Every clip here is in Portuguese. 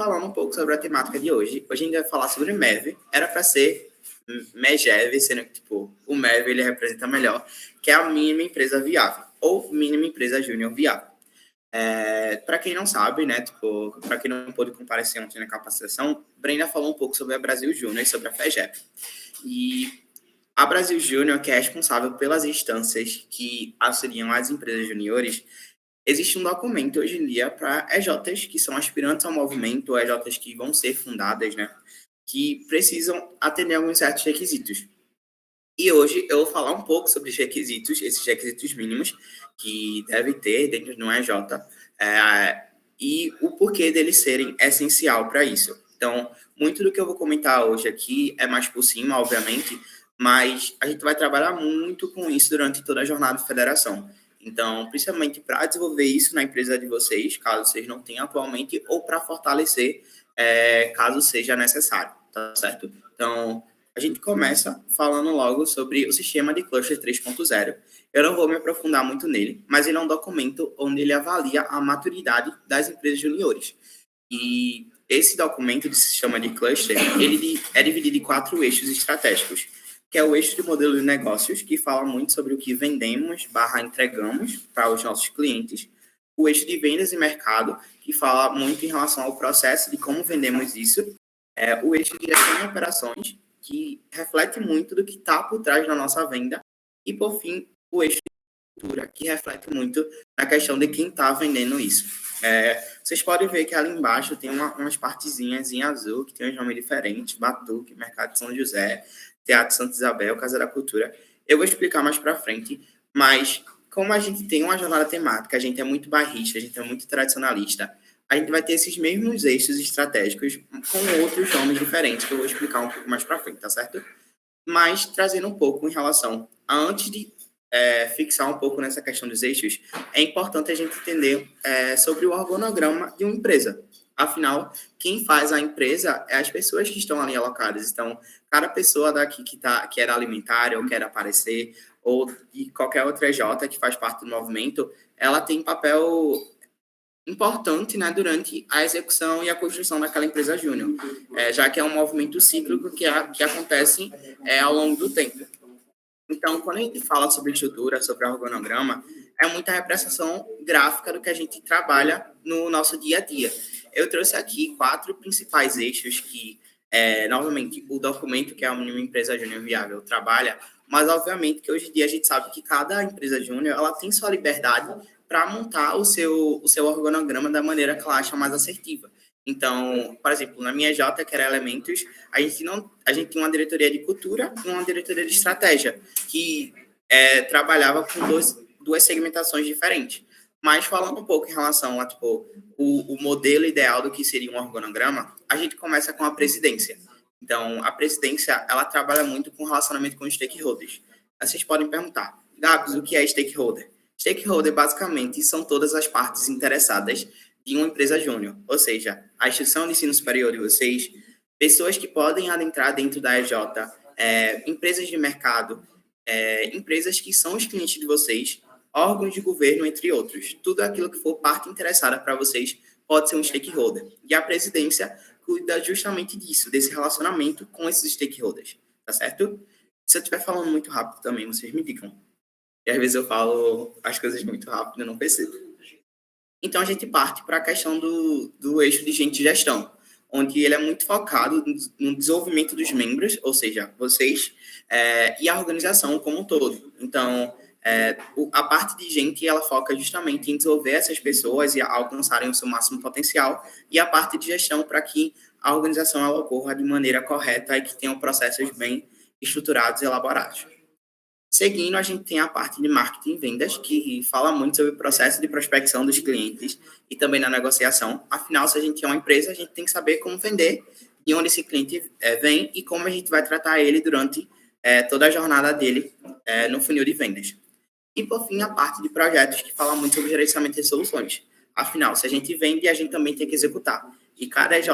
Falando um pouco sobre a temática de hoje. Hoje a gente vai falar sobre MEV. Era para ser MEGEV, sendo que o MEV ele representa melhor, que é a mínima empresa viável, ou mínima empresa júnior viável. Para quem não sabe, né, para quem não pôde comparecer ontem na capacitação, Brenda falou um pouco sobre a Brasil Júnior e sobre a FEGEP. E a Brasil Júnior, que é responsável pelas instâncias que auxiliam as empresas juniores, existe um documento hoje em dia para EJs que são aspirantes ao movimento, ou EJs que vão ser fundadas, né, que precisam atender alguns certos requisitos. E hoje eu vou falar um pouco sobre os requisitos, esses requisitos mínimos que deve ter dentro de um EJ, e o porquê deles serem essencial para isso. Então, muito do que eu vou comentar hoje aqui é mais por cima, obviamente, mas a gente vai trabalhar muito com isso durante toda a jornada de federação. Então, principalmente para desenvolver isso na empresa de vocês, caso vocês não tenham atualmente, ou para fortalecer, caso seja necessário, tá certo? Então, a gente começa falando logo sobre o sistema de cluster 3.0. Eu não vou me aprofundar muito nele, mas ele é um documento onde ele avalia a maturidade das empresas juniores. E esse documento de sistema de cluster, ele é dividido em 4 eixos estratégicos, que é o eixo de modelo de negócios, que fala muito sobre o que vendemos / entregamos para os nossos clientes. O eixo de vendas e mercado, que fala muito em relação ao processo de como vendemos isso. O eixo de gestão e operações, que reflete muito do que está por trás da nossa venda. E, por fim, o eixo de cultura, que reflete muito na questão de quem está vendendo isso. Vocês podem ver que ali embaixo tem umas partezinhas em azul, que tem um nome diferente: Batuque, Mercado de São José, Teatro Santa Isabel, Casa da Cultura. Eu vou explicar mais para frente, mas como a gente tem uma jornada temática, a gente é muito bairrista, a gente é muito tradicionalista, a gente vai ter esses mesmos eixos estratégicos com outros nomes diferentes, que eu vou explicar um pouco mais para frente, tá certo? Mas trazendo um pouco em relação a, antes de fixar um pouco nessa questão dos eixos, é importante a gente entender sobre o organograma de uma empresa. Afinal, quem faz a empresa é as pessoas que estão ali alocadas. Então, cada pessoa daqui que era alimentar, ou quer aparecer, ou de qualquer outra EJ que faz parte do movimento, ela tem papel importante, né, durante a execução e a construção daquela empresa júnior, já que é um movimento cíclico que acontece ao longo do tempo. Então, quando a gente fala sobre estrutura, sobre organograma, é muita representação gráfica do que a gente trabalha no nosso dia a dia. Eu trouxe aqui 4 principais eixos que, novamente, o documento, que é uma empresa júnior viável, trabalha, mas, obviamente, que hoje em dia a gente sabe que cada empresa júnior ela tem sua liberdade para montar o seu organograma da maneira que ela acha mais assertiva. Então, por exemplo, na minha J, que era Elementos, a gente tinha uma diretoria de cultura e uma diretoria de estratégia, que trabalhava com duas segmentações diferentes. Mas falando um pouco em relação a o modelo ideal do que seria um organograma, a gente começa com a presidência. Então, a presidência, ela trabalha muito com relacionamento com os stakeholders. Aí vocês podem perguntar: Gabs, o que é stakeholder? Stakeholder, basicamente, são todas as partes interessadas de uma empresa júnior, ou seja, a instituição de ensino superior de vocês, pessoas que podem adentrar dentro da EJ, empresas de mercado, empresas que são os clientes de vocês, órgãos de governo, entre outros. Tudo aquilo que for parte interessada para vocês pode ser um stakeholder. E a presidência cuida justamente disso, desse relacionamento com esses stakeholders, tá certo? Se eu estiver falando muito rápido também, vocês me digam. E às vezes eu falo as coisas muito rápido e não percebo. Então, a gente parte para a questão do eixo de gente de gestão, onde ele é muito focado no desenvolvimento dos membros, ou seja, vocês, e a organização como um todo. Então, a parte de gente, ela foca justamente em desenvolver essas pessoas e alcançarem o seu máximo potencial, e a parte de gestão para que a organização ela ocorra de maneira correta e que tenham processos bem estruturados e elaborados. Seguindo, a gente tem a parte de marketing e vendas, que fala muito sobre o processo de prospecção dos clientes e também na negociação. Afinal, se a gente é uma empresa, a gente tem que saber como vender, de onde esse cliente vem e como a gente vai tratar ele durante toda a jornada dele no funil de vendas. E, por fim, a parte de projetos, que fala muito sobre gerenciamento de soluções. Afinal, se a gente vende, a gente também tem que executar. E cada EJ,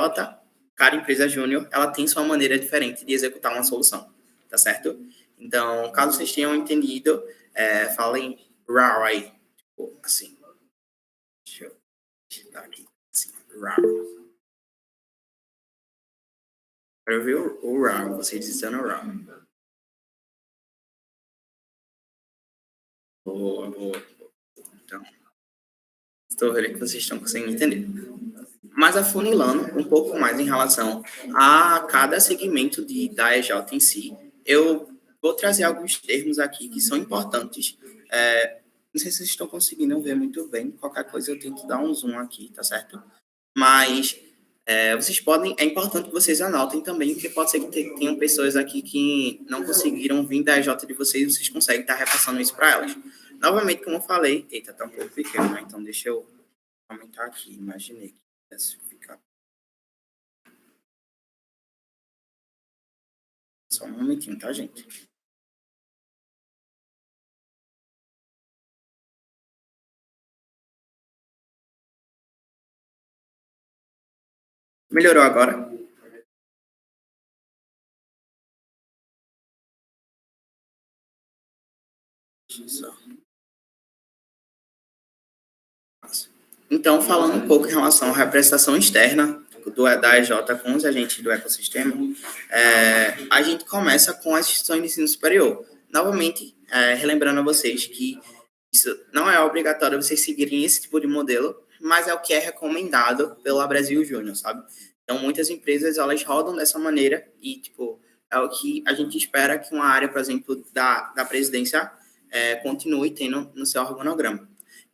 cada empresa júnior, ela tem sua maneira diferente de executar uma solução, tá certo? Então, caso vocês tenham entendido, falem RAW aí, tipo assim. Deixa eu digitar aqui, assim, RAW. Eu vi o RAW, você dizendo o RAW. Boa, boa. Então, estou vendo que vocês estão conseguindo entender. Mas afunilando um pouco mais em relação a cada segmento da EJ em si, eu vou trazer alguns termos aqui que são importantes. Não sei se vocês estão conseguindo ver muito bem, qualquer coisa eu tento dar um zoom aqui, tá certo? Mas vocês podem, é importante que vocês anotem também, porque pode ser que tenham pessoas aqui que não conseguiram vir da EJ de vocês, vocês conseguem estar repassando isso para elas. Novamente, como eu falei, eita, tá um pouco pequeno, né? Então deixa eu aumentar aqui, imaginei que pudesse ficar. Só um momentinho, tá, gente? Melhorou agora? Só. Então, falando um pouco em relação à representação externa da EJ com os agentes do ecossistema, a gente começa com as instituições de ensino superior. Novamente, relembrando a vocês que isso não é obrigatório vocês seguirem esse tipo de modelo, mas é o que é recomendado pela Brasil Júnior, sabe? Então, muitas empresas, elas rodam dessa maneira e, tipo, é o que a gente espera que uma área, por exemplo, da presidência continue tendo no seu organograma.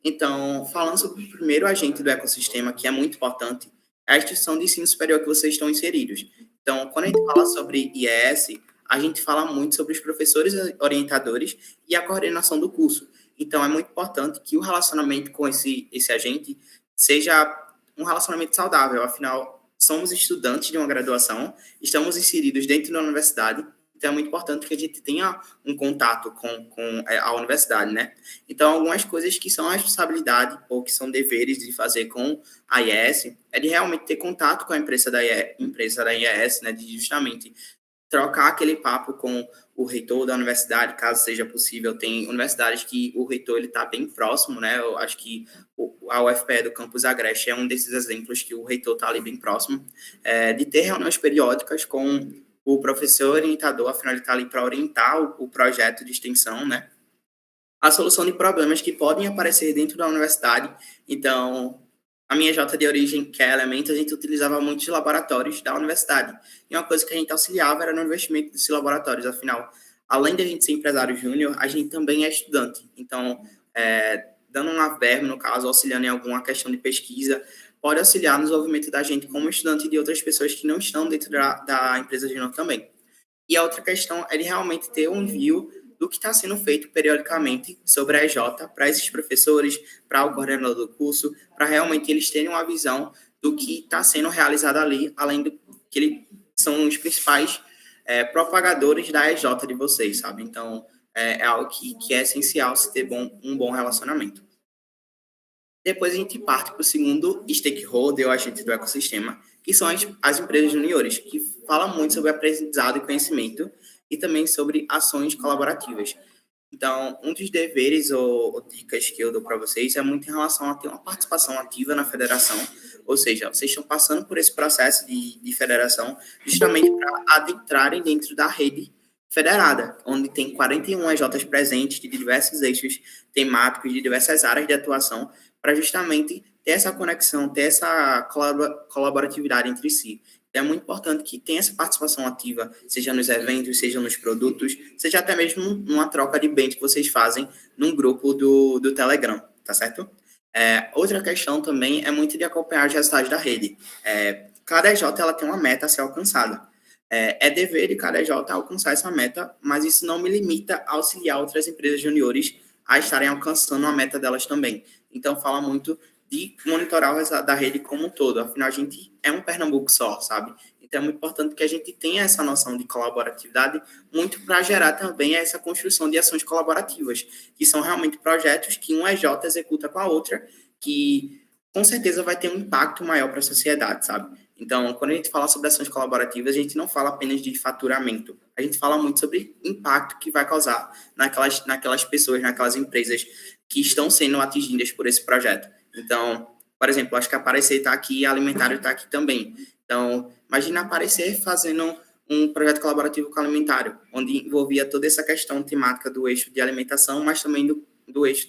Então, falando sobre o primeiro agente do ecossistema, que é muito importante, é a instituição de ensino superior que vocês estão inseridos. Então, quando a gente fala sobre IES, a gente fala muito sobre os professores orientadores e a coordenação do curso. Então, é muito importante que o relacionamento com esse agente seja um relacionamento saudável. Afinal, somos estudantes de uma graduação, estamos inseridos dentro da universidade, então é muito importante que a gente tenha um contato com a universidade, né? Então, algumas coisas que são a responsabilidade ou que são deveres de fazer com a IES é de realmente ter contato com a empresa da IES, né? De justamente trocar aquele papo com o reitor da universidade, caso seja possível. Tem universidades que o reitor ele está bem próximo, né? Eu acho que a UFPE do campus Agreste é um desses exemplos que o reitor está ali bem próximo, de ter reuniões periódicas com o professor orientador, afinal ele está ali para orientar o projeto de extensão, né? A solução de problemas que podem aparecer dentro da universidade. Então, a minha J de origem, que é Elementos, a gente utilizava muitos laboratórios da universidade. E uma coisa que a gente auxiliava era no investimento desses laboratórios. Afinal, além de a gente ser empresário júnior, a gente também é estudante. Então, dando uma verba, no caso, auxiliando em alguma questão de pesquisa, pode auxiliar no desenvolvimento da gente como estudante e de outras pessoas que não estão dentro da empresa júnior também. E a outra questão é de realmente ter um envio do que está sendo feito periodicamente sobre a EJ para esses professores, para o coordenador do curso, para realmente eles terem uma visão do que está sendo realizado ali, além do que eles são os principais propagadores da EJ de vocês, sabe? Então, é algo que é essencial se ter um bom relacionamento. Depois a gente parte para o segundo stakeholder, ou agente do ecossistema, que são as empresas juniores, que falam muito sobre aprendizado e conhecimento e também sobre ações colaborativas. Então, um dos deveres ou dicas que eu dou para vocês é muito em relação a ter uma participação ativa na federação, ou seja, vocês estão passando por esse processo de federação justamente para adentrarem dentro da rede federada, onde tem 41 EJs presentes de diversos eixos temáticos, de diversas áreas de atuação, para justamente ter essa conexão, ter essa colaboratividade entre si. É muito importante que tenha essa participação ativa, seja nos eventos, seja nos produtos, seja até mesmo numa troca de bens que vocês fazem num grupo do Telegram, tá certo? Outra questão também é muito de acompanhar os resultados da rede. Cada EJ ela tem uma meta a ser alcançada. É dever de cada EJ alcançar essa meta, mas isso não me limita a auxiliar outras empresas juniores a estarem alcançando a meta delas também. Então, fala muito de monitorar o resultado da rede como um todo. Afinal, a gente é um Pernambuco só, sabe? Então, é muito importante que a gente tenha essa noção de colaboratividade, muito para gerar também essa construção de ações colaborativas, que são realmente projetos que um EJ executa com a outra, que com certeza vai ter um impacto maior para a sociedade, sabe? Então, quando a gente fala sobre ações colaborativas, a gente não fala apenas de faturamento, a gente fala muito sobre impacto que vai causar naquelas pessoas, naquelas empresas que estão sendo atingidas por esse projeto. Então, por exemplo, acho que a Aparecer está aqui e a Alimentário está aqui também. Então, Imagina aparecer fazendo um projeto colaborativo com o Alimentário, onde envolvia toda essa questão temática do eixo de alimentação, mas também do eixo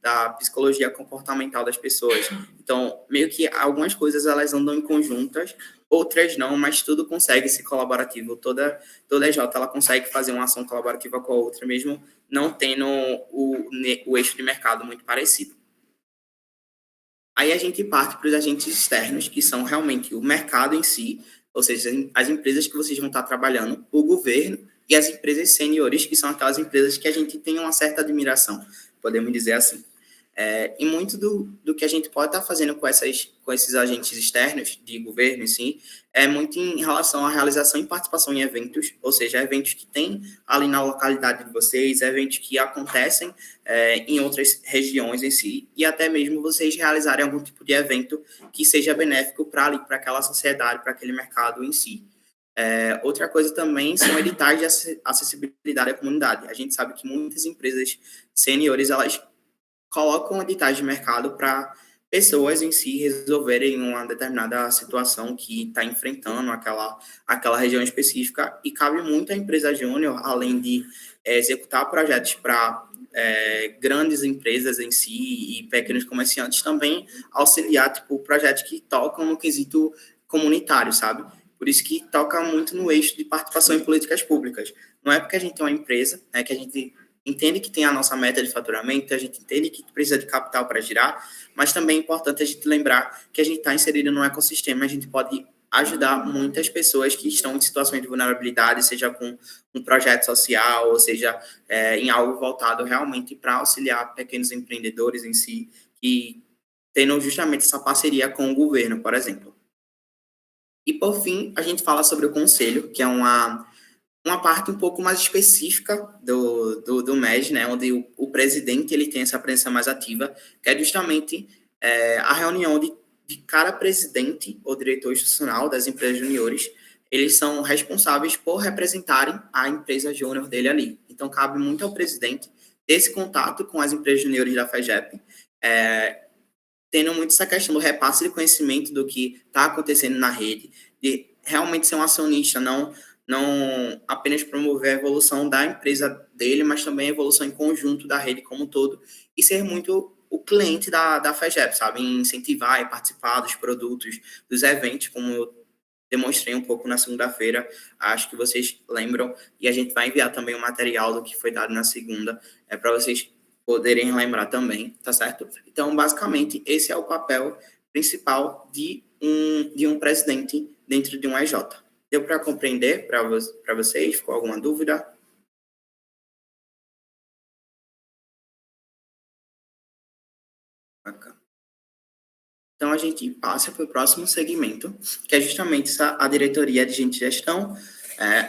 da psicologia comportamental das pessoas. Então, meio que algumas coisas elas andam em conjuntas, outras não, mas tudo consegue ser colaborativo. Toda EJ ela consegue fazer uma ação colaborativa com a outra, mesmo não tendo o eixo de mercado muito parecido. Aí a gente parte para os agentes externos, que são realmente o mercado em si, ou seja, as empresas que vocês vão estar trabalhando, o governo e as empresas seniores, que são aquelas empresas que a gente tem uma certa admiração, podemos dizer assim. E muito do que a gente pode estar fazendo com esses agentes externos de governo, sim, é muito em relação à realização e participação em eventos, ou seja, eventos que tem ali na localidade de vocês, eventos que acontecem em outras regiões em si, e até mesmo vocês realizarem algum tipo de evento que seja benéfico para aquela sociedade, para aquele mercado em si. Outra coisa também são editais de acessibilidade à comunidade. A gente sabe que muitas empresas seniores, elas colocam editais de mercado para pessoas em si resolverem uma determinada situação que está enfrentando aquela região específica, e cabe muito à empresa júnior, além de executar projetos para grandes empresas em si e pequenos comerciantes, também auxiliar projetos que tocam no quesito comunitário, sabe? Por isso que toca muito no eixo de participação em políticas públicas. Não é porque a gente é uma empresa, que a gente entende que tem a nossa meta de faturamento, a gente entende que precisa de capital para girar, mas também é importante a gente lembrar que a gente está inserido num ecossistema, a gente pode ajudar muitas pessoas que estão em situações de vulnerabilidade, seja com um projeto social, ou seja, em algo voltado realmente para auxiliar pequenos empreendedores em si, que tenham justamente essa parceria com o governo, por exemplo. E, por fim, a gente fala sobre o conselho, que é uma parte um pouco mais específica do MES, né, onde o presidente ele tem essa presença mais ativa, que é justamente a reunião de cada presidente ou diretor institucional das empresas juniores. Eles são responsáveis por representarem a empresa júnior dele ali. Então, cabe muito ao presidente ter esse contato com as empresas juniores da FEGEP, tendo muito essa questão do repasse de conhecimento do que está acontecendo na rede, de realmente ser um acionista, não apenas promover a evolução da empresa dele, mas também a evolução em conjunto da rede como um todo, e ser muito o cliente da FEGEP, sabe? Incentivar e participar dos produtos, dos eventos, como eu demonstrei um pouco na segunda-feira, acho que vocês lembram, e a gente vai enviar também o material do que foi dado na segunda, para vocês poderem lembrar também, tá certo? Então, basicamente, esse é o papel principal de um presidente dentro de um EJ. Deu para compreender para vocês? Ficou alguma dúvida? Bacana. Então, a gente passa para o próximo segmento, que é justamente a diretoria de gente de gestão,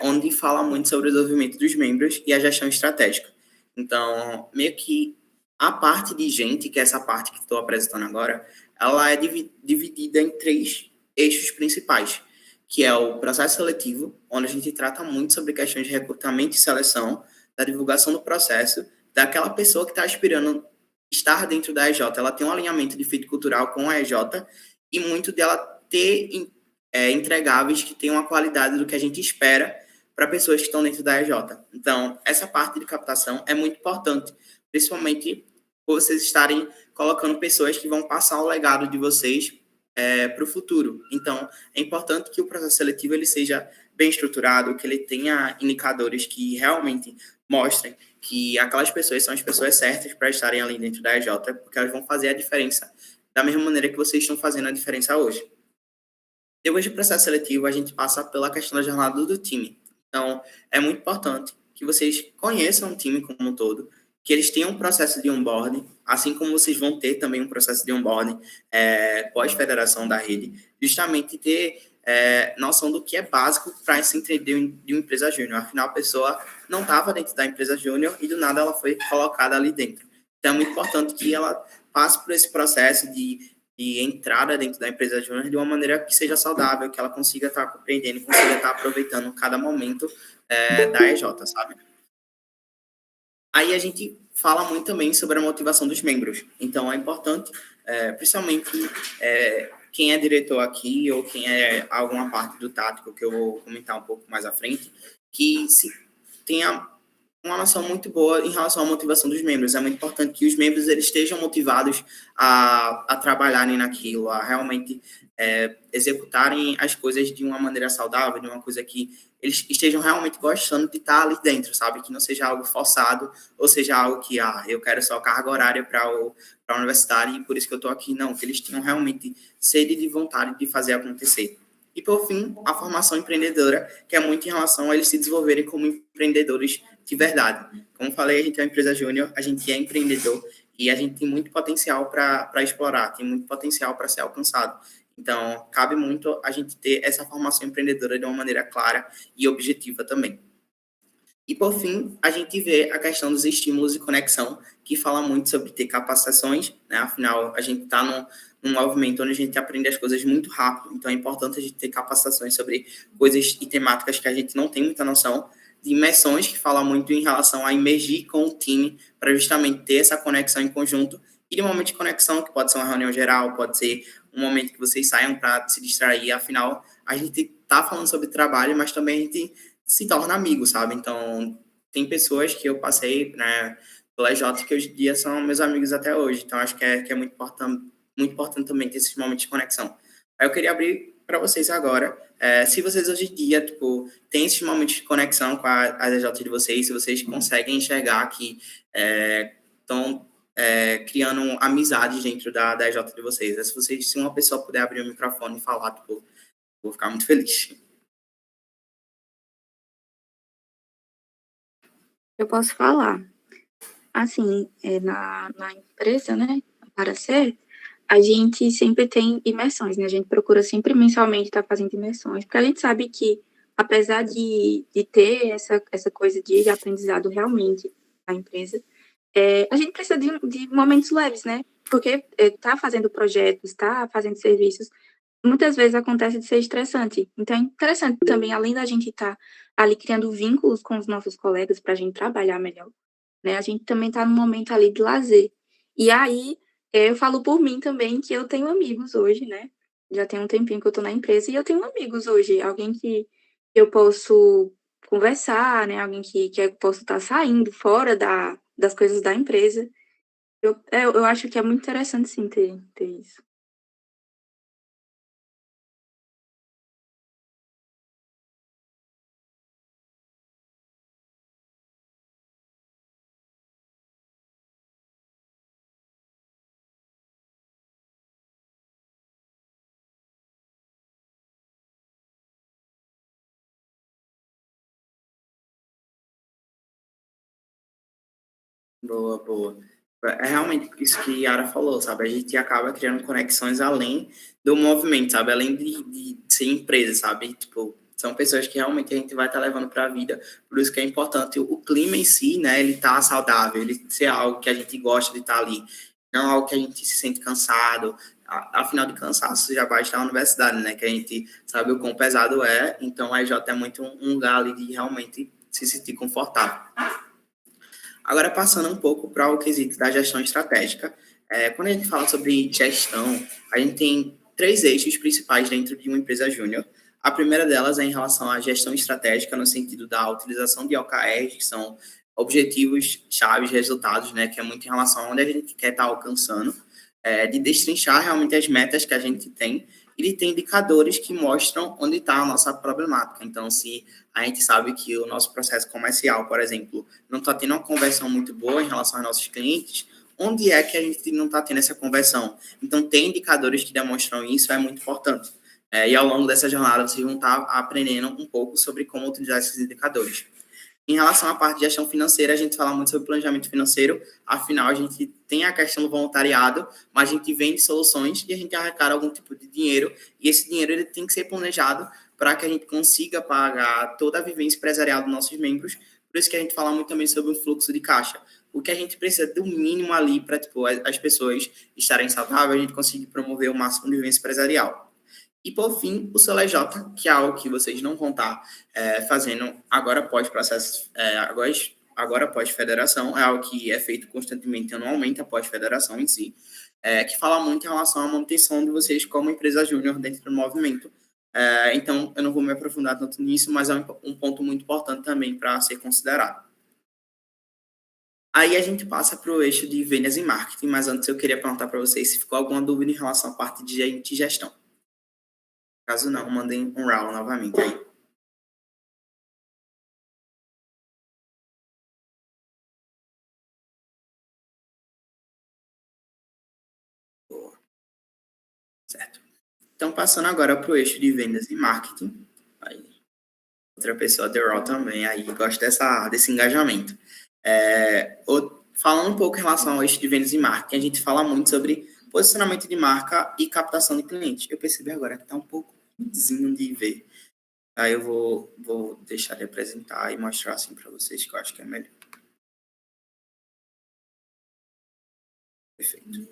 onde fala muito sobre o desenvolvimento dos membros e a gestão estratégica. Então, meio que a parte de gente, que é essa parte que estou apresentando agora, ela é dividida em 3 eixos principais, que é o processo seletivo, onde a gente trata muito sobre questões de recrutamento e seleção, da divulgação do processo, daquela pessoa que está aspirando estar dentro da EJ, ela tem um alinhamento de fit cultural com a EJ e muito dela ter entregáveis que tenham a qualidade do que a gente espera para pessoas que estão dentro da EJ. Então, essa parte de captação é muito importante, principalmente por vocês estarem colocando pessoas que vão passar o legado de vocês para o futuro. Então, é importante que o processo seletivo ele seja bem estruturado, que ele tenha indicadores que realmente mostrem que aquelas pessoas são as pessoas certas para estarem ali dentro da EJ, porque elas vão fazer a diferença da mesma maneira que vocês estão fazendo a diferença hoje. Depois do processo seletivo, a gente passa pela questão da jornada do time. Então, é muito importante que vocês conheçam o time como um todo, que eles tenham um processo de onboarding, assim como vocês vão ter também um processo de onboarding pós-federação da rede, justamente ter noção do que é básico para se entender de uma empresa júnior. Afinal, a pessoa não estava dentro da empresa júnior e do nada ela foi colocada ali dentro. Então, é muito importante que ela passe por esse processo de entrada dentro da empresa júnior de uma maneira que seja saudável, que ela consiga estar compreendendo, consiga estar aproveitando cada momento da EJ, sabe? Aí a gente fala muito também sobre a motivação dos membros. Então, é importante, principalmente, quem é diretor aqui ou quem é alguma parte do tático, que eu vou comentar um pouco mais à frente, que se tenha uma noção muito boa em relação à motivação dos membros. É muito importante que os membros eles estejam motivados a trabalharem naquilo, a realmente executarem as coisas de uma maneira saudável, de uma coisa que eles estejam realmente gostando de estar ali dentro, sabe? Que não seja algo forçado, ou seja algo que, eu quero só carga horária para a universidade e por isso que eu estou aqui. Não, que eles tenham realmente sede de vontade de fazer acontecer. E, por fim, a formação empreendedora, que é muito em relação a eles se desenvolverem como empreendedores de verdade. Como falei, a gente é uma empresa júnior, a gente é empreendedor e a gente tem muito potencial para explorar, tem muito potencial para ser alcançado. Então, cabe muito a gente ter essa formação empreendedora de uma maneira clara e objetiva também. E, por fim, a gente vê a questão dos estímulos e conexão, que fala muito sobre ter capacitações, né? Afinal, a gente está num movimento onde a gente aprende as coisas muito rápido, então é importante a gente ter capacitações sobre coisas e temáticas que a gente não tem muita noção, de imersões, que fala muito em relação a imergir com o time, para justamente ter essa conexão em conjunto, e de momento de conexão, que pode ser uma reunião geral, pode ser um momento que vocês saiam para se distrair, afinal, a gente está falando sobre trabalho, mas também a gente se torna amigo, sabe? Então, tem pessoas que eu passei, né, pela EJ que hoje em dia são meus amigos até hoje. Então, acho que é muito importante também ter esses momentos de conexão. Aí eu queria abrir para vocês agora, se vocês hoje em dia, tipo, têm esses momentos de conexão com a EJ de vocês, se vocês conseguem enxergar que estão criando amizades dentro da EJ de vocês. Se uma pessoa puder abrir o microfone e falar, tipo, vou ficar muito feliz. Eu posso falar. Assim, na empresa, né, para ser, a gente sempre tem imersões, né? A gente procura sempre mensalmente estar fazendo imersões, porque a gente sabe que, apesar de ter essa coisa de aprendizado realmente na empresa, a gente precisa de momentos leves, né? Porque tá fazendo projetos, tá fazendo serviços, muitas vezes acontece de ser estressante. Então, é interessante também, além da gente estar ali criando vínculos com os nossos colegas para a gente trabalhar melhor, né? A gente também está num momento ali de lazer. E aí, eu falo por mim também que eu tenho amigos hoje, né? Já tem um tempinho que eu estou na empresa e eu tenho amigos hoje. Alguém que eu posso conversar, né? Alguém que eu posso estar saindo fora das coisas da empresa. Eu acho que é muito interessante, sim, ter isso. Boa, boa. É realmente isso que Yara falou, sabe? A gente acaba criando conexões além do movimento, sabe? Além de ser empresa, sabe? Tipo, são pessoas que realmente a gente vai estar levando para a vida. Por isso que é importante o clima em si, né? Ele tá saudável, ele ser algo que a gente gosta de estar ali. Não algo que a gente se sente cansado. Afinal de cansaço já basta a universidade, né? Que a gente sabe o quão pesado é. Então, a EJ é muito um lugar ali de realmente se sentir confortável. Agora, passando um pouco para o quesito da gestão estratégica, quando a gente fala sobre gestão, a gente tem três eixos principais dentro de uma empresa júnior. A primeira delas é em relação à gestão estratégica, no sentido da utilização de OKRs, que são objetivos, chaves, resultados, né, que é muito em relação a onde a gente quer estar alcançando, de destrinchar realmente as metas que a gente tem e de ter indicadores que mostram onde está a nossa problemática. Então, se a gente sabe que o nosso processo comercial, por exemplo, não está tendo uma conversão muito boa em relação aos nossos clientes, onde é que a gente não está tendo essa conversão? Então, ter indicadores que demonstram isso é muito importante. E ao longo dessa jornada, vocês vão estar aprendendo um pouco sobre como utilizar esses indicadores. Em relação à parte de gestão financeira, a gente fala muito sobre planejamento financeiro, afinal, a gente tem a questão do voluntariado, mas a gente vende soluções e a gente arrecada algum tipo de dinheiro, e esse dinheiro ele tem que ser planejado para que a gente consiga pagar toda a vivência empresarial dos nossos membros. Por isso que a gente fala muito também sobre o fluxo de caixa. O que a gente precisa do mínimo ali para tipo, as pessoas estarem saudáveis, a gente conseguir promover o máximo de vivência empresarial. E, por fim, o CLJ, que é algo que vocês não vão estar fazendo agora após processo, agora após federação, é algo que é feito constantemente, anualmente, após federação em si. que fala muito em relação à manutenção de vocês como empresa júnior dentro do movimento. Então, eu não vou me aprofundar tanto nisso, mas é um ponto muito importante também para ser considerado. Aí a gente passa para o eixo de vendas e marketing, mas antes eu queria perguntar para vocês se ficou alguma dúvida em relação à parte de gestão. Caso não, mandem um round novamente aí. Boa. Certo. Então, passando agora para o eixo de vendas e marketing. Aí, outra pessoa deu raw também, aí gosta desse engajamento. Falando um pouco em relação ao eixo de vendas e marketing, a gente fala muito sobre posicionamento de marca e captação de clientes. Eu percebi agora que está um pouco ruimzinho de ver. Aí eu vou deixar de apresentar e mostrar assim para vocês, que eu acho que é melhor. Perfeito.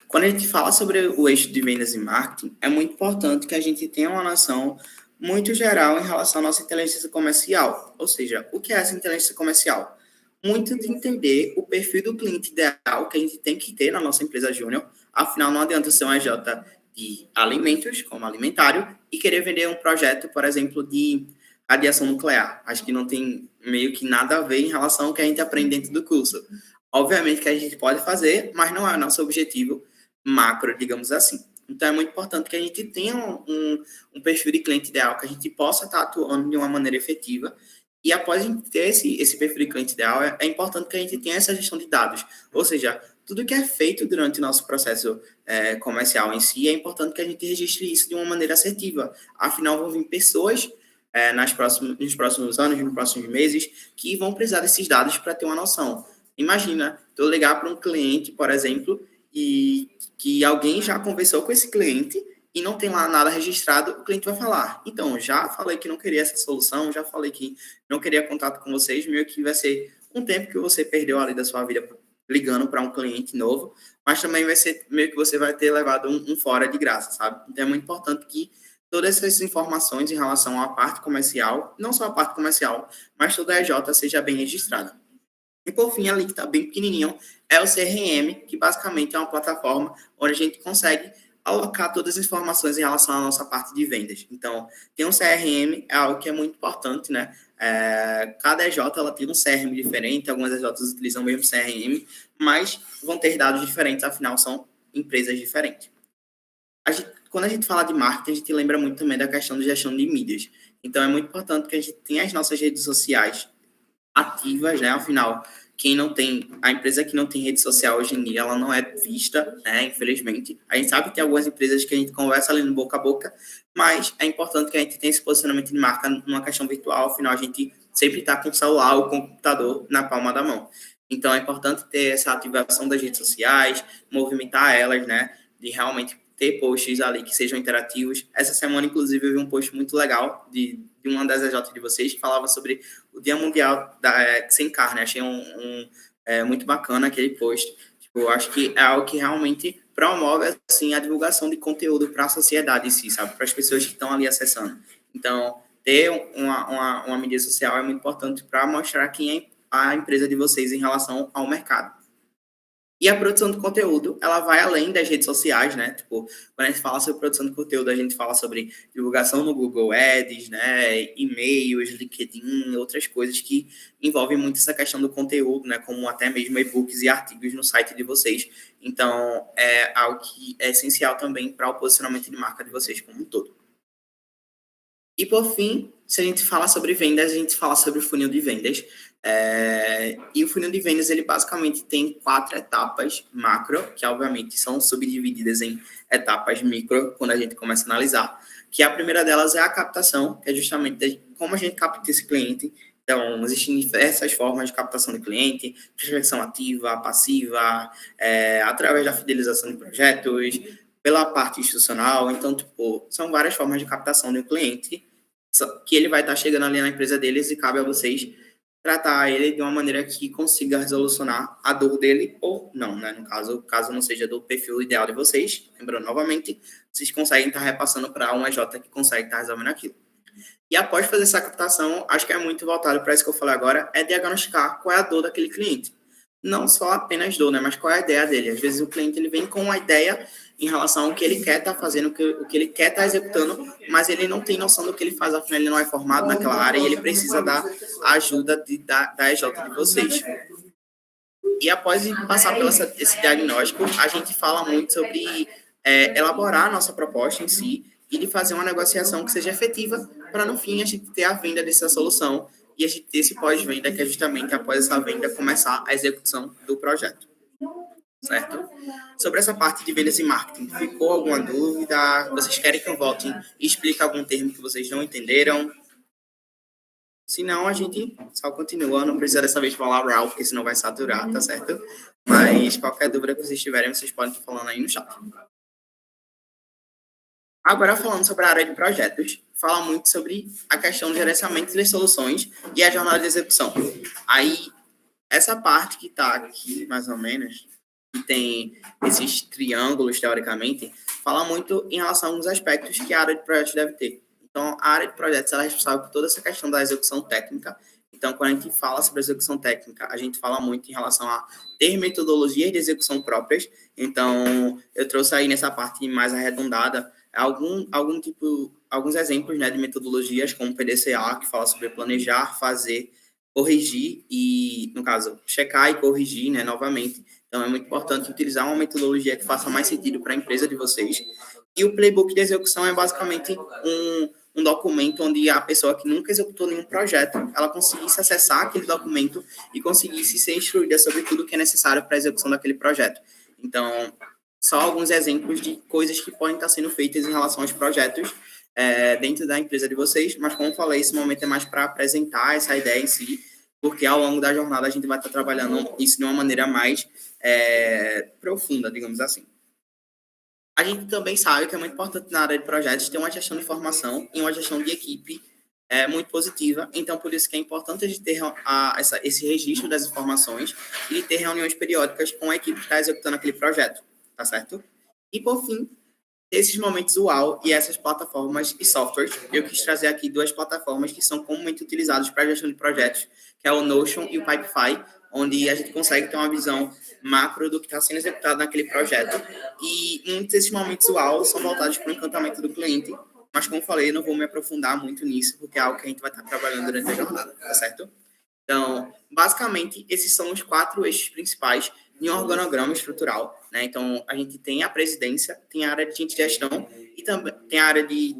Quando a gente fala sobre o eixo de vendas e marketing, é muito importante que a gente tenha uma noção muito geral em relação à nossa inteligência comercial. Ou seja, o que é essa inteligência comercial? Muito de entender o perfil do cliente ideal que a gente tem que ter na nossa empresa júnior. Afinal, não adianta ser um EJ de alimentos, como alimentário, e querer vender um projeto, por exemplo, de radiação nuclear. Acho que não tem meio que nada a ver em relação ao que a gente aprende dentro do curso. Obviamente que a gente pode fazer, mas não é o nosso objetivo macro, digamos assim. Então, é muito importante que a gente tenha um perfil de cliente ideal, que a gente possa estar atuando de uma maneira efetiva. E após a gente ter esse perfil de cliente ideal, é importante que a gente tenha essa gestão de dados. Ou seja, tudo que é feito durante o nosso processo comercial em si, é importante que a gente registre isso de uma maneira assertiva. Afinal, vão vir pessoas nos próximos anos, nos próximos meses, que vão precisar desses dados para ter uma noção. Imagina, eu ligar para um cliente, por exemplo, e que alguém já conversou com esse cliente e não tem lá nada registrado, o cliente vai falar, então, já falei que não queria essa solução, já falei que não queria contato com vocês, meio que vai ser um tempo que você perdeu ali da sua vida ligando para um cliente novo, mas também vai ser meio que você vai ter levado um fora de graça, sabe? Então, é muito importante que todas essas informações em relação à parte comercial, não só a parte comercial, mas toda a EJ seja bem registrada. E por fim, ali que está bem pequenininho, é o CRM, que basicamente é uma plataforma onde a gente consegue alocar todas as informações em relação à nossa parte de vendas. Então, tem um CRM, é algo que é muito importante, né? Cada EJ ela tem um CRM diferente, algumas EJs utilizam o mesmo CRM, mas vão ter dados diferentes, afinal são empresas diferentes. Quando a gente fala de marketing, a gente lembra muito também da questão de gestão de mídias. Então, é muito importante que a gente tenha as nossas redes sociais ativas, né? Afinal, a empresa que não tem rede social hoje em dia, ela não é vista, né? Infelizmente. A gente sabe que tem algumas empresas que a gente conversa ali no boca a boca, mas é importante que a gente tenha esse posicionamento de marca numa questão virtual. Afinal, a gente sempre está com o celular ou com o computador na palma da mão. Então, é importante ter essa ativação das redes sociais, movimentar elas, né? De realmente ter posts ali que sejam interativos. Essa semana, inclusive, eu vi um post muito legal de uma das EJ de vocês que falava sobre o Dia Mundial sem carne. Achei muito bacana aquele post. Tipo, eu acho que é algo que realmente promove assim, a divulgação de conteúdo para a sociedade em si, sabe? Para as pessoas que estão ali acessando. Então, ter uma mídia social é muito importante para mostrar quem é a empresa de vocês em relação ao mercado. E a produção de conteúdo, ela vai além das redes sociais, né? Tipo, quando a gente fala sobre produção de conteúdo, a gente fala sobre divulgação no Google Ads, né? E-mails, LinkedIn, outras coisas que envolvem muito essa questão do conteúdo, né? Como até mesmo e-books e artigos no site de vocês. Então, é algo que é essencial também para o posicionamento de marca de vocês como um todo. E, por fim, se a gente fala sobre vendas, a gente fala sobre o funil de vendas. E o funil de vendas, ele basicamente tem 4 etapas macro, que obviamente são subdivididas em etapas micro, quando a gente começa a analisar. Que a primeira delas é a captação, que é justamente como a gente capta esse cliente. Então, existem diversas formas de captação de cliente, prospecção ativa, passiva, através da fidelização de projetos, pela parte institucional. Então, tipo, são várias formas de captação de um cliente que ele vai estar chegando ali na empresa deles e cabe a vocês tratar ele de uma maneira que consiga resolucionar a dor dele ou não, né? No caso não seja do perfil ideal de vocês, lembrando novamente, vocês conseguem estar repassando para uma EJ que consegue estar resolvendo aquilo. E após fazer essa captação, acho que é muito voltado para isso que eu falei agora, é diagnosticar qual é a dor daquele cliente. não só apenas dor, né, mas qual é a ideia dele. Às vezes o cliente ele vem com uma ideia em relação ao que ele quer estar fazendo, o que ele quer estar executando, mas ele não tem noção do que ele faz, afinal ele não é formado naquela área e ele precisa da ajuda da EJ de vocês. E após passar por esse diagnóstico, a gente fala muito sobre elaborar a nossa proposta em si e de fazer uma negociação que seja efetiva para, no fim, a gente ter a venda dessa solução e a gente ter esse pós-venda, que é justamente após essa venda começar a execução do projeto. Certo? Sobre essa parte de vendas e marketing, ficou alguma dúvida? Vocês querem que eu volte e explique algum termo que vocês não entenderam? Se não, a gente só continua. Não precisa dessa vez falar RAW, porque senão vai saturar, tá certo? Mas qualquer dúvida que vocês tiverem, vocês podem estar falando aí no chat. Agora, falando sobre a área de projetos, fala muito sobre a questão do gerenciamento das soluções e a jornada de execução. Aí, essa parte que está aqui, mais ou menos, que tem esses triângulos, teoricamente, fala muito em relação a alguns aspectos que a área de projetos deve ter. Então, a área de projetos ela é responsável por toda essa questão da execução técnica. Então, quando a gente fala sobre execução técnica, a gente fala muito em relação a ter metodologias de execução próprias. Então, eu trouxe aí nessa parte mais arredondada alguns exemplos, né, de metodologias, como o PDCA, que fala sobre planejar, fazer, corrigir e, no caso, checar e corrigir, né, novamente. Então, é muito importante utilizar uma metodologia que faça mais sentido para a empresa de vocês. E o playbook de execução é basicamente um documento onde a pessoa que nunca executou nenhum projeto, ela conseguisse acessar aquele documento e conseguisse ser instruída sobre tudo que é necessário para a execução daquele projeto. Então, só alguns exemplos de coisas que podem estar sendo feitas em relação aos projetos dentro da empresa de vocês, mas como eu falei, esse momento é mais para apresentar essa ideia em si, porque ao longo da jornada a gente vai estar trabalhando isso de uma maneira mais profunda, digamos assim. A gente também sabe que é muito importante na área de projetos ter uma gestão de informação e uma gestão de equipe muito positiva. Então, por isso que é importante a gente ter esse registro das informações e ter reuniões periódicas com a equipe que está executando aquele projeto, tá certo? E, por fim, esses momentos UAU e essas plataformas e softwares, eu quis trazer aqui duas plataformas que são comumente utilizadas para a gestão de projetos, que é o Notion e o Pipefy, onde a gente consegue ter uma visão macro do que está sendo executado naquele projeto. E muitos desses momentos UAU são voltados para o encantamento do cliente, mas como eu falei, eu não vou me aprofundar muito nisso, porque é algo que a gente vai estar trabalhando durante a jornada, tá certo? Então, basicamente, esses são os 4 eixos principais de um organograma estrutural, né? Então, a gente tem a presidência, tem a área de gente de gestão e também tem a área de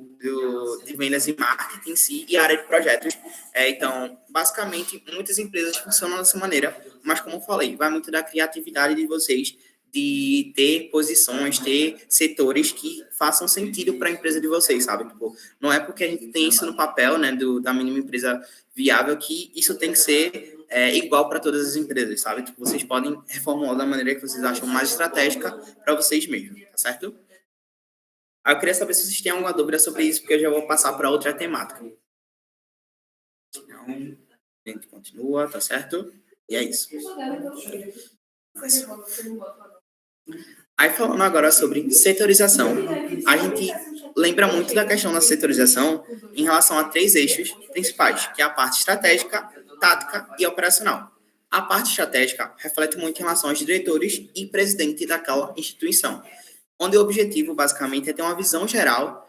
vendas e marketing em si e a área de projetos. Então, basicamente, muitas empresas funcionam dessa maneira, mas como eu falei, vai muito da criatividade de vocês de ter posições, ter setores que façam sentido para a empresa de vocês, sabe? Tipo, não é porque a gente tem isso no papel, né, da mínima empresa viável que isso tem que ser igual para todas as empresas, sabe? Tipo, vocês podem reformular da maneira que vocês acham mais estratégica para vocês mesmos, tá certo? Eu queria saber se vocês têm alguma dúvida sobre isso, porque eu já vou passar para outra temática. Então, a gente continua, tá certo? E é isso. Aí, falando agora sobre setorização, a gente lembra muito da questão da setorização em relação a 3 eixos principais, que é a parte estratégica, tática e operacional. A parte estratégica reflete muito em relação aos diretores e presidente daquela instituição, onde o objetivo, basicamente, é ter uma visão geral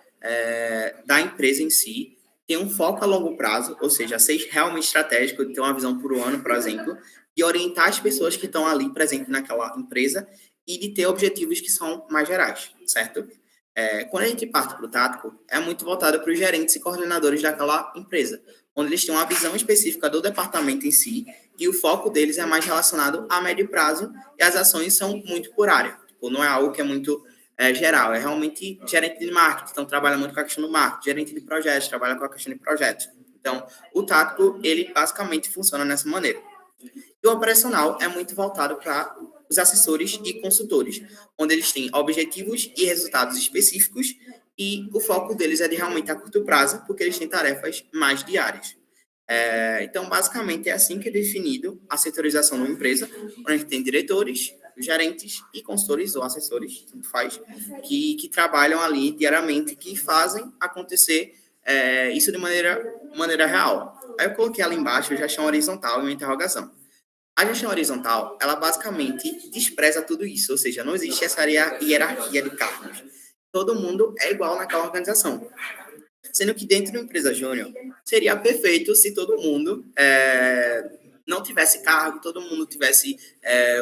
da empresa em si, ter um foco a longo prazo, ou seja, ser realmente estratégico, ter uma visão por um ano, por exemplo, e orientar as pessoas que estão ali presentes naquela empresa e de ter objetivos que são mais gerais, certo? Quando a gente parte para o tático, é muito voltado para os gerentes e coordenadores daquela empresa, onde eles têm uma visão específica do departamento em si e o foco deles é mais relacionado a médio prazo e as ações são muito por área. Tipo, não é algo que é muito geral, é realmente gerente de marketing, então trabalha muito com a questão do marketing, gerente de projetos, trabalha com a questão de projetos. Então, o tático, ele basicamente funciona dessa maneira. E o operacional é muito voltado para os assessores e consultores, onde eles têm objetivos e resultados específicos e o foco deles é de realmente a curto prazo, porque eles têm tarefas mais diárias. Então, basicamente, é assim que é definido a setorização de uma empresa, onde a gente tem diretores, gerentes e consultores ou assessores, tanto faz, que trabalham ali diariamente, que fazem acontecer isso de maneira real. Aí eu coloquei ela embaixo, já chama horizontal e uma interrogação. A gestão horizontal, ela basicamente despreza tudo isso, ou seja, não existe essa hierarquia de cargos. Todo mundo é igual naquela organização. Sendo que dentro de uma empresa júnior, seria perfeito se todo mundo não tivesse cargo, todo mundo tivesse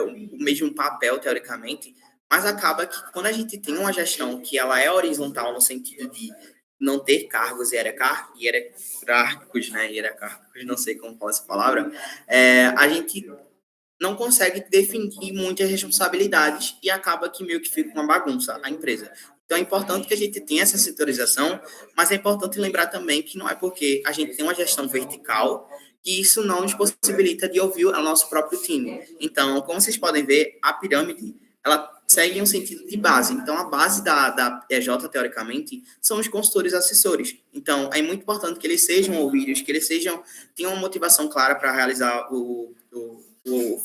o mesmo papel, teoricamente, mas acaba que quando a gente tem uma gestão que ela é horizontal no sentido de não ter cargos hierárquicos, né? Hierárquicos, não sei como fala essa palavra, a gente não consegue definir muitas responsabilidades e acaba que meio que fica uma bagunça a empresa. Então é importante que a gente tenha essa setorização, mas é importante lembrar também que não é porque a gente tem uma gestão vertical que isso não nos possibilita de ouvir o nosso próprio time. Então, como vocês podem ver, a pirâmide, ela segue um sentido de base. Então, a base da EJ, teoricamente, são os consultores assessores. Então, é muito importante que eles sejam ouvidos, que eles tenham uma motivação clara para realizar o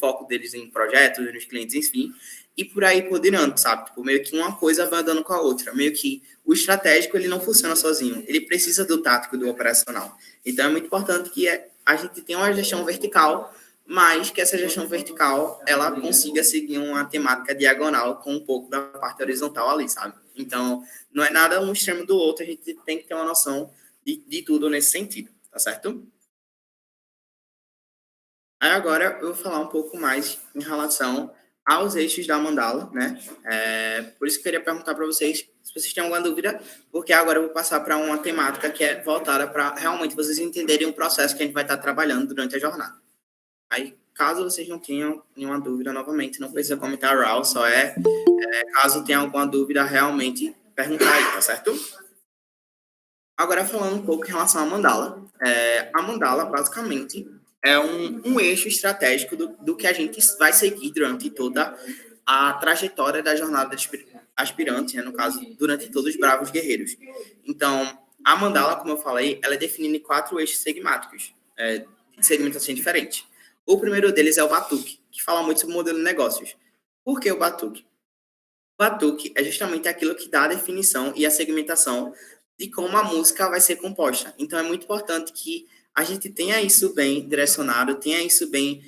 foco deles em projetos, nos clientes, enfim, e por aí por diante, sabe? Tipo, meio que uma coisa vai andando com a outra, meio que o estratégico, ele não funciona sozinho, ele precisa do tático, do operacional. Então, é muito importante que a gente tenha uma gestão vertical, mas que essa gestão vertical, ela consiga seguir uma temática diagonal com um pouco da parte horizontal ali, sabe? Então, não é nada um extremo do outro, a gente tem que ter uma noção de tudo nesse sentido, tá certo? Aí agora eu vou falar um pouco mais em relação aos eixos da mandala, né? Por isso que eu queria perguntar para vocês se vocês têm alguma dúvida, porque agora eu vou passar para uma temática que é voltada para realmente vocês entenderem o processo que a gente vai estar trabalhando durante a jornada. Aí, caso vocês não tenham nenhuma dúvida, novamente, não precisa comentar RAW, só caso tenha alguma dúvida, realmente perguntar aí, tá certo? Agora, falando um pouco em relação à mandala. A mandala, basicamente, é um eixo estratégico do que a gente vai seguir durante toda a trajetória da jornada aspirante, né, no caso, durante todos os Bravos Guerreiros. Então, a mandala, como eu falei, ela é definida em 4 eixos segmáticos, de segmentação diferente. O primeiro deles é o Batuque, que fala muito sobre o modelo de negócios. Por que o Batuque? O Batuque é justamente aquilo que dá a definição e a segmentação de como a música vai ser composta. Então, é muito importante que a gente tenha isso bem direcionado, tenha isso bem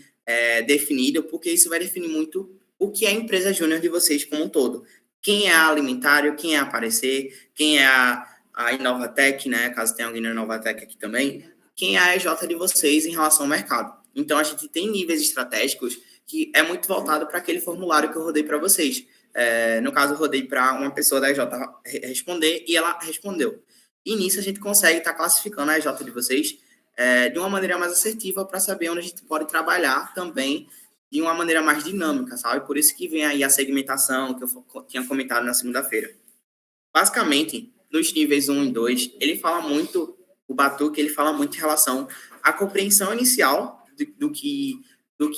definido, porque isso vai definir muito o que é a empresa júnior de vocês como um todo. Quem é a Alimentário, quem é a Aparecer, quem é a Inovatec, né? Caso tenha alguém na Inovatec aqui também, quem é a EJ de vocês em relação ao mercado. Então, a gente tem níveis estratégicos que é muito voltado para aquele formulário que eu rodei para vocês. No caso, eu rodei para uma pessoa da EJ responder e ela respondeu. E nisso a gente consegue estar classificando a EJ de vocês de uma maneira mais assertiva para saber onde a gente pode trabalhar também de uma maneira mais dinâmica, sabe? Por isso que vem aí a segmentação que eu tinha comentado na segunda-feira. Basicamente, nos níveis 1 e 2, ele fala muito, o Batuque, ele fala muito em relação à compreensão inicial do que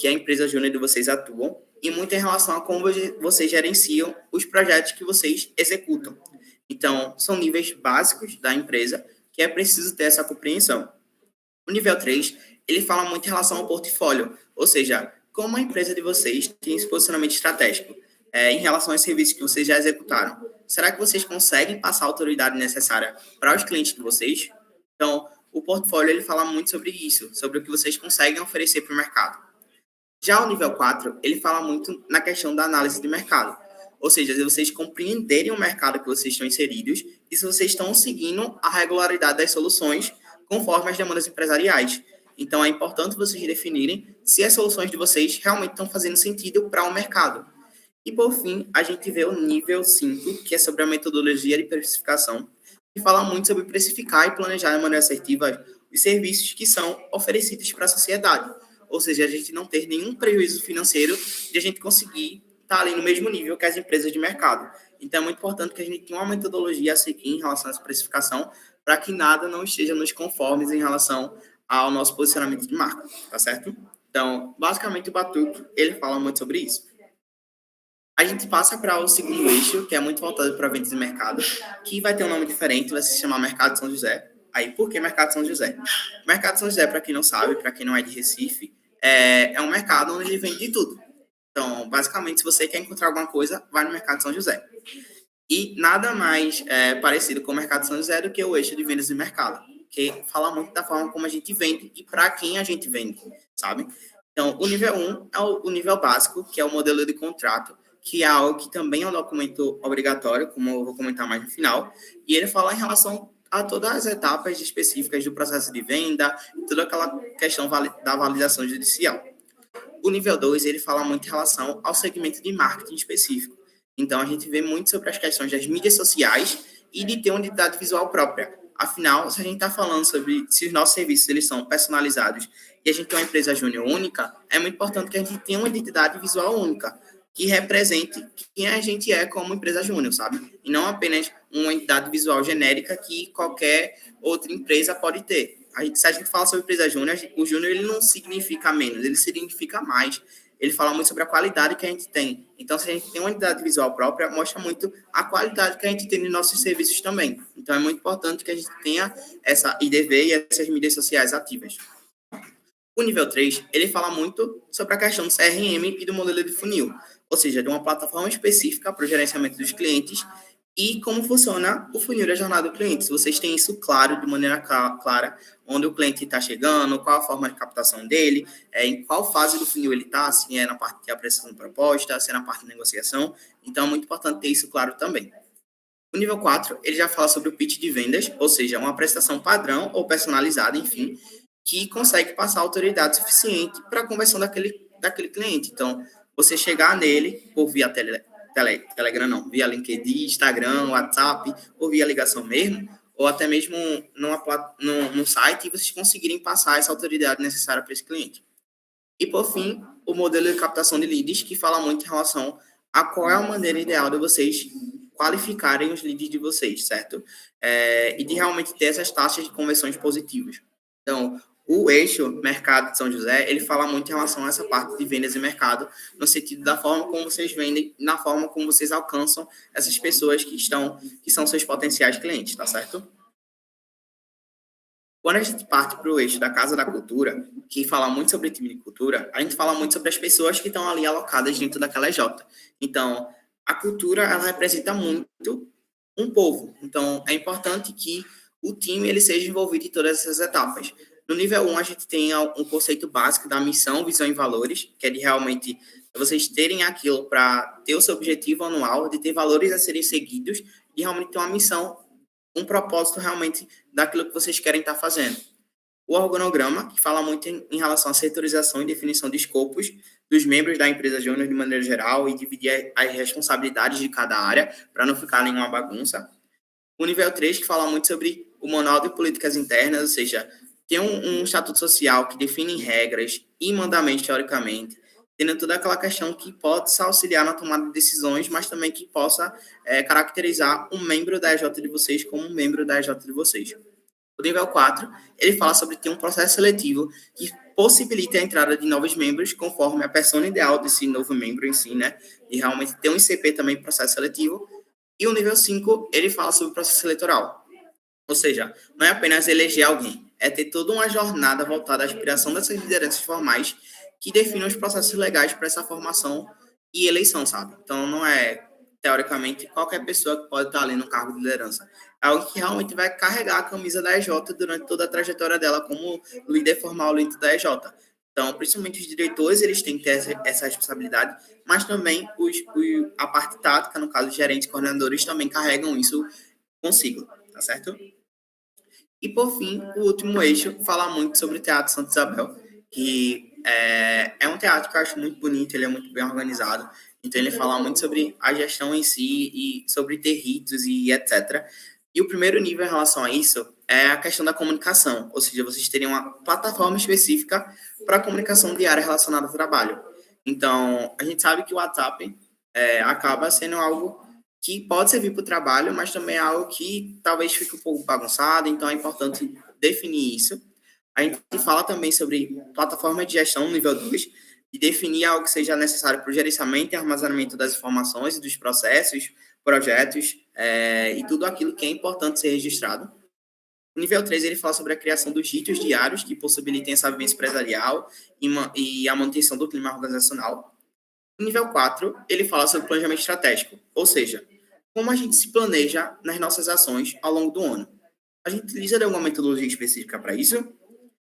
a empresa júnior de vocês atuam e muito em relação a como vocês gerenciam os projetos que vocês executam. Então, são níveis básicos da empresa que é preciso ter essa compreensão. O nível 3, ele fala muito em relação ao portfólio, ou seja, como a empresa de vocês tem esse posicionamento estratégico em relação aos serviços que vocês já executaram. Será que vocês conseguem passar a autoridade necessária para os clientes de vocês? Então, o portfólio ele fala muito sobre isso, sobre o que vocês conseguem oferecer para o mercado. Já o nível 4, ele fala muito na questão da análise de mercado. Ou seja, se vocês compreenderem o mercado que vocês estão inseridos e se vocês estão seguindo a regularidade das soluções conforme as demandas empresariais. Então, é importante vocês definirem se as soluções de vocês realmente estão fazendo sentido para o mercado. E, por fim, a gente vê o nível 5, que é sobre a metodologia de precificação, que fala muito sobre precificar e planejar de maneira assertiva os serviços que são oferecidos para a sociedade. Ou seja, a gente não ter nenhum prejuízo financeiro de a gente conseguir estar ali no mesmo nível que as empresas de mercado. Então, é muito importante que a gente tenha uma metodologia a seguir em relação a essa precificação para que nada não esteja nos conformes em relação ao nosso posicionamento de marca, tá certo? Então, basicamente, o Batuque, ele fala muito sobre isso. A gente passa para o segundo eixo, que é muito voltado para vendas de mercado, que vai ter um nome diferente, vai se chamar Mercado São José. Aí, por que Mercado São José? Mercado São José, para quem não sabe, para quem não é de Recife, é um mercado onde ele vende de tudo. Então, basicamente, se você quer encontrar alguma coisa, vai no Mercado São José. E nada mais parecido com o Mercado São José do que o eixo de vendas de mercado, que fala muito da forma como a gente vende e para quem a gente vende, sabe? Então, o nível 1 é o nível básico, que é o modelo de contrato, que é algo que também é um documento obrigatório, como eu vou comentar mais no final, e ele fala em relação a todas as etapas específicas do processo de venda, toda aquela questão da validação judicial. O nível 2 ele fala muito em relação ao segmento de marketing específico. Então, a gente vê muito sobre as questões das mídias sociais e de ter uma identidade visual própria. Afinal, se a gente está falando sobre se os nossos serviços eles são personalizados e a gente tem uma empresa júnior única, é muito importante que a gente tenha uma identidade visual única, que represente quem a gente é como empresa júnior, sabe? E não apenas uma entidade visual genérica que qualquer outra empresa pode ter. Se a gente fala sobre empresa júnior, o júnior ele não significa menos, ele significa mais. Ele fala muito sobre a qualidade que a gente tem. Então, se a gente tem uma identidade visual própria, mostra muito a qualidade que a gente tem nos nossos serviços também. Então, é muito importante que a gente tenha essa IDV e essas mídias sociais ativas. O nível 3, ele fala muito sobre a questão do CRM e do modelo de funil, ou seja, de uma plataforma específica para o gerenciamento dos clientes e como funciona o funil da jornada do cliente. Se vocês têm isso claro, de maneira clara, onde o cliente está chegando, qual a forma de captação dele, em qual fase do funil ele está, se é na parte de apreciação de proposta, se é na parte de negociação. Então, é muito importante ter isso claro também. O nível 4, ele já fala sobre o pitch de vendas, ou seja, uma prestação padrão ou personalizada, enfim, que consegue passar autoridade suficiente para a conversão daquele cliente. Então, você chegar nele por via Telegram, não, via LinkedIn, Instagram, WhatsApp, ou via ligação mesmo, ou até mesmo no site, e vocês conseguirem passar essa autoridade necessária para esse cliente. E, por fim, o modelo de captação de leads, que fala muito em relação a qual é a maneira ideal de vocês qualificarem os leads de vocês, certo? E de realmente ter essas taxas de conversões positivas. Então, o eixo mercado de São José, ele fala muito em relação a essa parte de vendas e mercado, no sentido da forma como vocês vendem, na forma como vocês alcançam essas pessoas que são seus potenciais clientes, tá certo? Quando a gente parte para o eixo da Casa da Cultura, que fala muito sobre time de cultura, a gente fala muito sobre as pessoas que estão ali alocadas dentro daquela EJ. Então, a cultura, ela representa muito um povo. Então, é importante que o time ele seja envolvido em todas essas etapas. No nível 1, a gente tem um conceito básico da missão, visão e valores, que é de realmente vocês terem aquilo para ter o seu objetivo anual, de ter valores a serem seguidos, e realmente ter uma missão, um propósito realmente daquilo que vocês querem estar fazendo. O organograma, que fala muito em relação à setorização e definição de escopos dos membros da empresa júnior de maneira geral e dividir as responsabilidades de cada área para não ficar nenhuma bagunça. O nível 3, que fala muito sobre o manual de políticas internas, ou seja, tem um estatuto social que define regras e mandamentos teoricamente, tendo toda aquela questão que pode auxiliar na tomada de decisões, mas também que possa caracterizar um membro da EJ de vocês como um membro da EJ de vocês. O nível 4, ele fala sobre ter um processo seletivo que possibilite a entrada de novos membros conforme a persona ideal desse novo membro em si, né? E realmente ter um ICP também, processo seletivo. E o nível 5, ele fala sobre o processo eleitoral. Ou seja, não é apenas eleger alguém, é ter toda uma jornada voltada à aspiração dessas lideranças formais que definem os processos legais para essa formação e eleição, sabe? Então, não é, teoricamente, qualquer pessoa que pode estar ali no cargo de liderança. É algo que realmente vai carregar a camisa da EJ durante toda a trajetória dela como líder formal dentro da EJ. Então, principalmente os diretores, eles têm que ter essa responsabilidade, mas também a parte tática, no caso, os gerentes e coordenadores, também carregam isso consigo, tá certo? E, por fim, o último eixo fala muito sobre o Teatro Santa Isabel, que é um teatro que eu acho muito bonito, ele é muito bem organizado, então ele fala muito sobre a gestão em si e sobre ter ritos e etc. E o primeiro nível em relação a isso é a questão da comunicação, ou seja, vocês terem uma plataforma específica para a comunicação diária relacionada ao trabalho. Então, a gente sabe que o WhatsApp acaba sendo algo que pode servir para o trabalho, mas também é algo que talvez fique um pouco bagunçado, então é importante definir isso. A gente fala também sobre plataforma de gestão no nível 2, e definir algo que seja necessário para o gerenciamento e armazenamento das informações e dos processos, projetos e tudo aquilo que é importante ser registrado. O nível 3, ele fala sobre a criação dos ritos diários que possibilitem essa vivência empresarial e a manutenção do clima organizacional. O nível 4, ele fala sobre planejamento estratégico, ou seja, como a gente se planeja nas nossas ações ao longo do ano. A gente utiliza alguma metodologia específica para isso?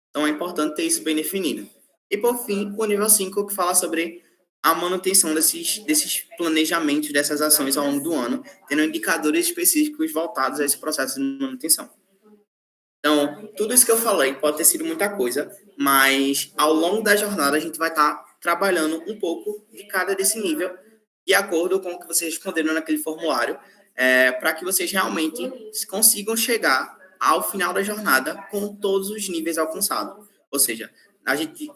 Então, é importante ter isso bem definido. E, por fim, o nível 5, que fala sobre a manutenção desses planejamentos, dessas ações ao longo do ano, tendo indicadores específicos voltados a esse processo de manutenção. Então, tudo isso que eu falei pode ter sido muita coisa, mas ao longo da jornada a gente vai estar trabalhando um pouco de cada desse nível, de acordo com o que vocês responderam naquele formulário, para que vocês realmente consigam chegar ao final da jornada com todos os níveis alcançados. Ou seja,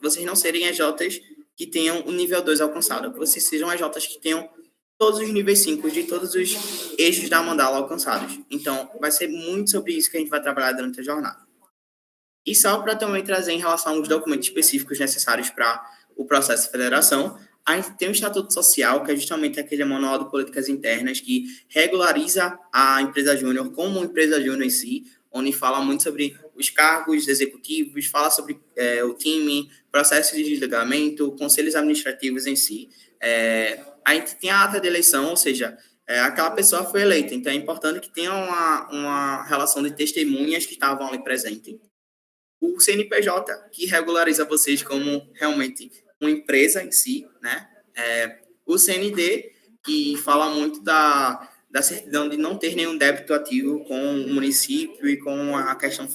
vocês não serem EJs que tenham o nível 2 alcançado, que vocês sejam EJs que tenham todos os níveis 5 de todos os eixos da mandala alcançados. Então, vai ser muito sobre isso que a gente vai trabalhar durante a jornada. E só para também trazer em relação aos documentos específicos necessários para o processo de federação, a gente tem o Estatuto Social, que é justamente aquele manual de políticas internas que regulariza a empresa júnior como empresa júnior em si, onde fala muito sobre os cargos executivos, fala sobre o time, processo de desligamento, conselhos administrativos em si. A gente tem a ata de eleição, ou seja, aquela pessoa foi eleita, então é importante que tenha uma relação de testemunhas que estavam ali presentes. O CNPJ, que regulariza vocês como realmente uma empresa em si, né? O CND, que fala muito da certidão de não ter nenhum débito ativo com o município e com a questão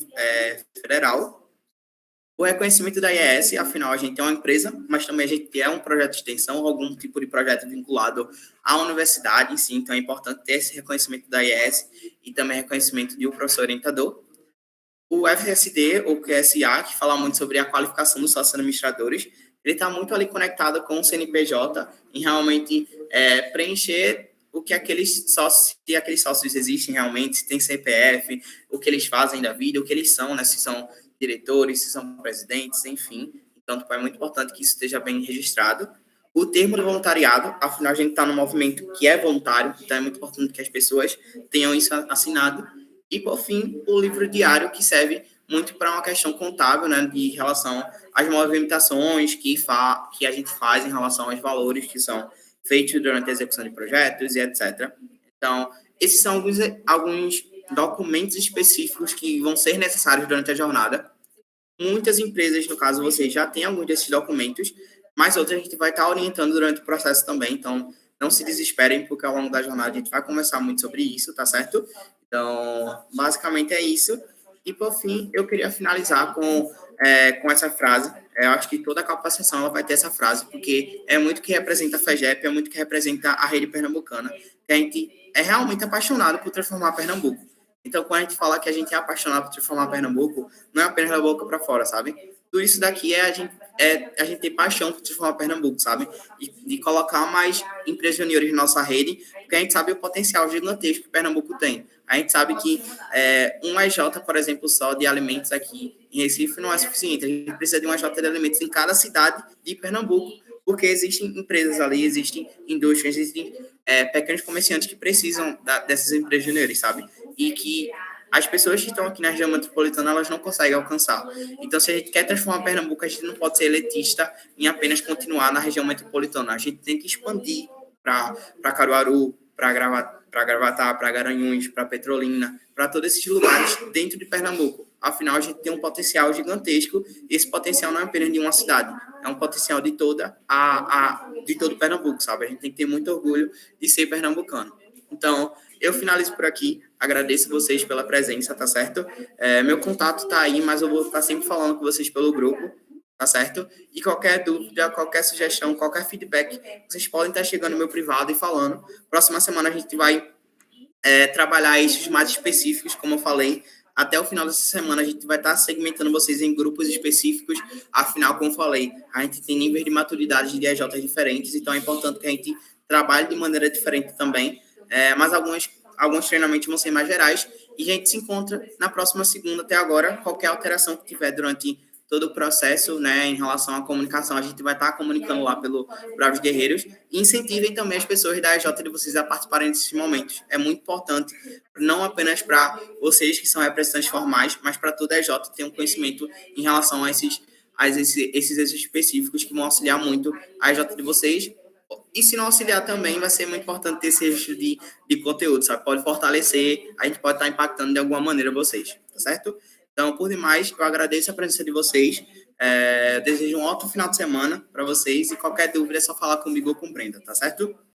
federal. O reconhecimento da IES, afinal, a gente é uma empresa, mas também a gente é um projeto de extensão, algum tipo de projeto vinculado à universidade em si, então é importante ter esse reconhecimento da IES e também reconhecimento de um professor orientador. O FSD, ou QSA, que fala muito sobre a qualificação dos sócios administradores, ele está muito ali conectado com o CNPJ, em realmente preencher o que aqueles sócios, se aqueles sócios existem realmente, se tem CPF, o que eles fazem da vida, o que eles são, né, se são diretores, se são presidentes, enfim. Então, é muito importante que isso esteja bem registrado. O termo de voluntariado, afinal, a gente está num movimento que é voluntário, então é muito importante que as pessoas tenham isso assinado. E, por fim, o livro diário, que serve muito para uma questão contábil, né, de relação às movimentações que a gente faz em relação aos valores que são feitos durante a execução de projetos e etc. Então, esses são alguns documentos específicos que vão ser necessários durante a jornada. Muitas empresas, no caso, vocês já têm alguns desses documentos, mas outras a gente vai estar orientando durante o processo também. Então, não se desesperem, porque ao longo da jornada a gente vai conversar muito sobre isso, tá certo? Então, basicamente é isso. E, por fim, eu queria finalizar com essa frase. Eu acho que toda a capacitação ela vai ter essa frase, porque é muito que representa a FEGEP, é muito que representa a rede pernambucana, que a gente é realmente apaixonado por transformar Pernambuco. Então, quando a gente fala que a gente é apaixonado por transformar Pernambuco, não é apenas da boca para fora, sabe? Tudo isso daqui a gente ter paixão por transformar Pernambuco, sabe? De colocar mais empresas juniores na nossa rede, porque a gente sabe o potencial gigantesco que Pernambuco tem. A gente sabe que um EJ, por exemplo, só de alimentos aqui em Recife não é suficiente. A gente precisa de um EJ de alimentos em cada cidade de Pernambuco, porque existem empresas ali, existem indústrias, existem pequenos comerciantes que precisam dessas empresas juniores, sabe? E que as pessoas que estão aqui na região metropolitana, elas não conseguem alcançar. Então, se a gente quer transformar Pernambuco, a gente não pode ser elitista em apenas continuar na região metropolitana. A gente tem que expandir para Caruaru, para Gravatá, para Garanhuns, para Petrolina, para todos esses lugares dentro de Pernambuco. Afinal, a gente tem um potencial gigantesco, e esse potencial não é apenas de uma cidade, é um potencial de todo Pernambuco, sabe? A gente tem que ter muito orgulho de ser pernambucano. Então, eu finalizo por aqui, agradeço vocês pela presença, tá certo? Meu contato tá aí, mas eu vou estar sempre falando com vocês pelo grupo, tá certo? E qualquer dúvida, qualquer sugestão, qualquer feedback, vocês podem estar chegando no meu privado e falando. Próxima semana a gente vai trabalhar eixos mais específicos, como eu falei. Até o final dessa semana a gente vai estar segmentando vocês em grupos específicos. Afinal, como eu falei, a gente tem níveis de maturidade de EJs diferentes, então é importante que a gente trabalhe de maneira diferente também. Mas alguns treinamentos vão ser mais gerais. E a gente se encontra na próxima segunda. Até agora, qualquer alteração que tiver durante todo o processo, né, em relação à comunicação, a gente vai estar comunicando lá pelo Bravos Guerreiros. E incentivem também as pessoas da EJ de vocês a participarem desses momentos. É muito importante, não apenas para vocês que são representantes formais, mas para toda a EJ ter um conhecimento em relação a esses exercícios específicos que vão auxiliar muito a EJ de vocês. E se não auxiliar também, vai ser muito importante ter esse registro de conteúdo, sabe? Pode fortalecer, a gente pode estar impactando de alguma maneira vocês, tá certo? Então, por demais, eu agradeço a presença de vocês. Desejo um ótimo final de semana para vocês e qualquer dúvida é só falar comigo ou com Brenda, tá certo?